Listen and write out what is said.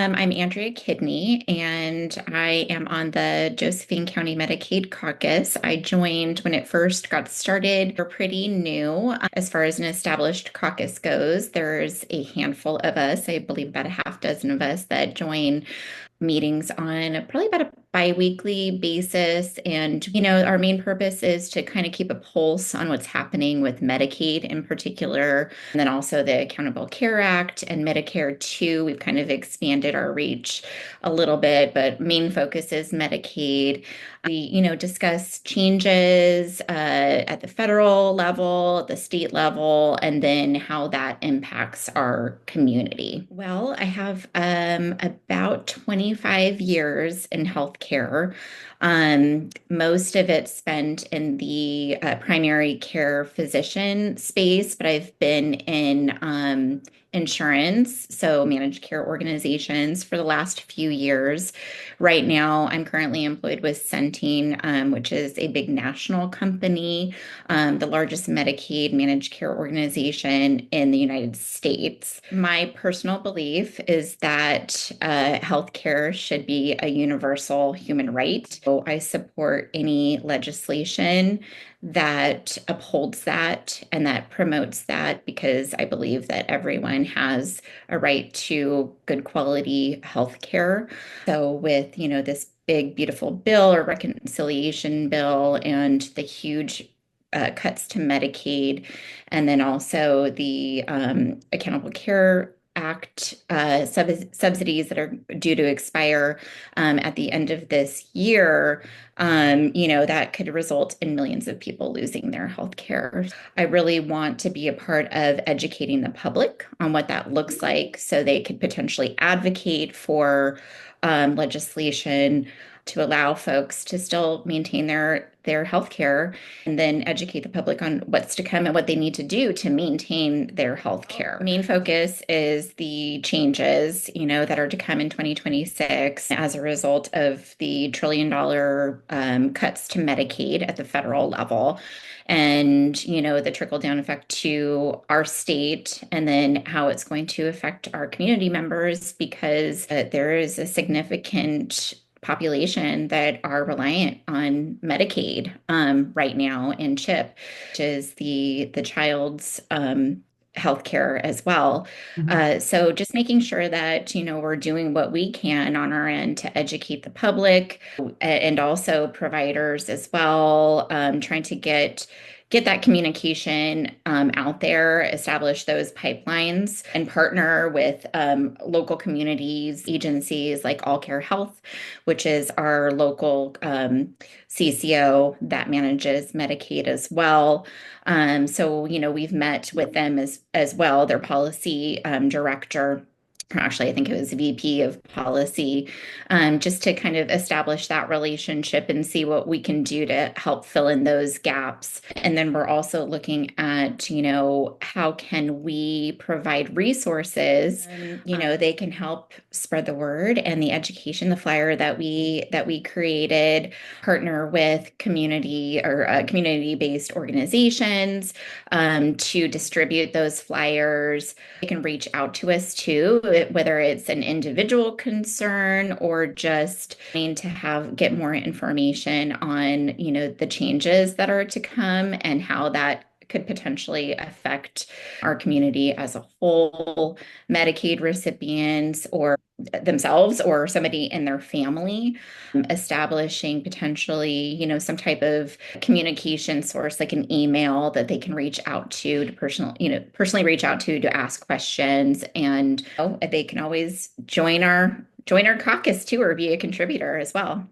I'm Andrea Kidney, and I am on the Josephine County Medicaid Caucus. I joined when it first got started. We're pretty new as far as an established caucus goes. There's a handful of us, I believe about a half dozen of us, that join meetings on probably about a biweekly basis. And, our main purpose is to kind of keep a pulse on what's happening with Medicaid in particular, and then also the Accountable Care Act and Medicare too. We've kind of expanded our reach a little bit, but main focus is Medicaid. We, discuss changes at the federal level, the state level, and then how that impacts our community. Well, I have about 25 years in healthcare. Most of it spent in the primary care physician space, but I've been in insurance, so managed care organizations for the last few years. Right now, I'm currently employed with Centene, which is a big national company, the largest Medicaid managed care organization in the United States. My personal belief is that healthcare should be a universal human right. So I support any legislation that upholds that and that promotes that because I believe that everyone has a right to good quality health care. So with, this big, beautiful bill or reconciliation bill and the huge cuts to Medicaid, and then also the Accountable Care Act subsidies that are due to expire at the end of this year, that could result in millions of people losing their health care. I really want to be a part of educating the public on what that looks like so they could potentially advocate for legislation to allow folks to still maintain their health care and then educate the public on what's to come and what they need to do to maintain their health care. Main focus is the changes, that are to come in 2026 as a result of the $1 trillion cuts to Medicaid at the federal level. And, the trickle down effect to our state, and then how it's going to affect our community members because there is a significant population that are reliant on Medicaid right now and CHIP, which is the child's healthcare as well. Mhm. So just making sure that, we're doing what we can on our end to educate the public and also providers as well, trying to get that communication out there, establish those pipelines, and partner with local communities, agencies like All Care Health, which is our local CCO that manages Medicaid as well. So, we've met with them as well, their policy director. Actually, I think it was VP of policy, just to kind of establish that relationship and see what we can do to help fill in those gaps. And then we're also looking at, how can we provide resources? They can help spread the word and the education, the flyer that we created, partner with community or community-based organizations to distribute those flyers. They can reach out to us too, whether it's an individual concern or just wanting to get more information on, the changes that are to come and how that could potentially affect our community as a whole, Medicaid recipients or themselves or somebody in their family, establishing potentially, some type of communication source like an email that they can reach out to personally reach out to ask questions. And they can always join our caucus too or be a contributor as well.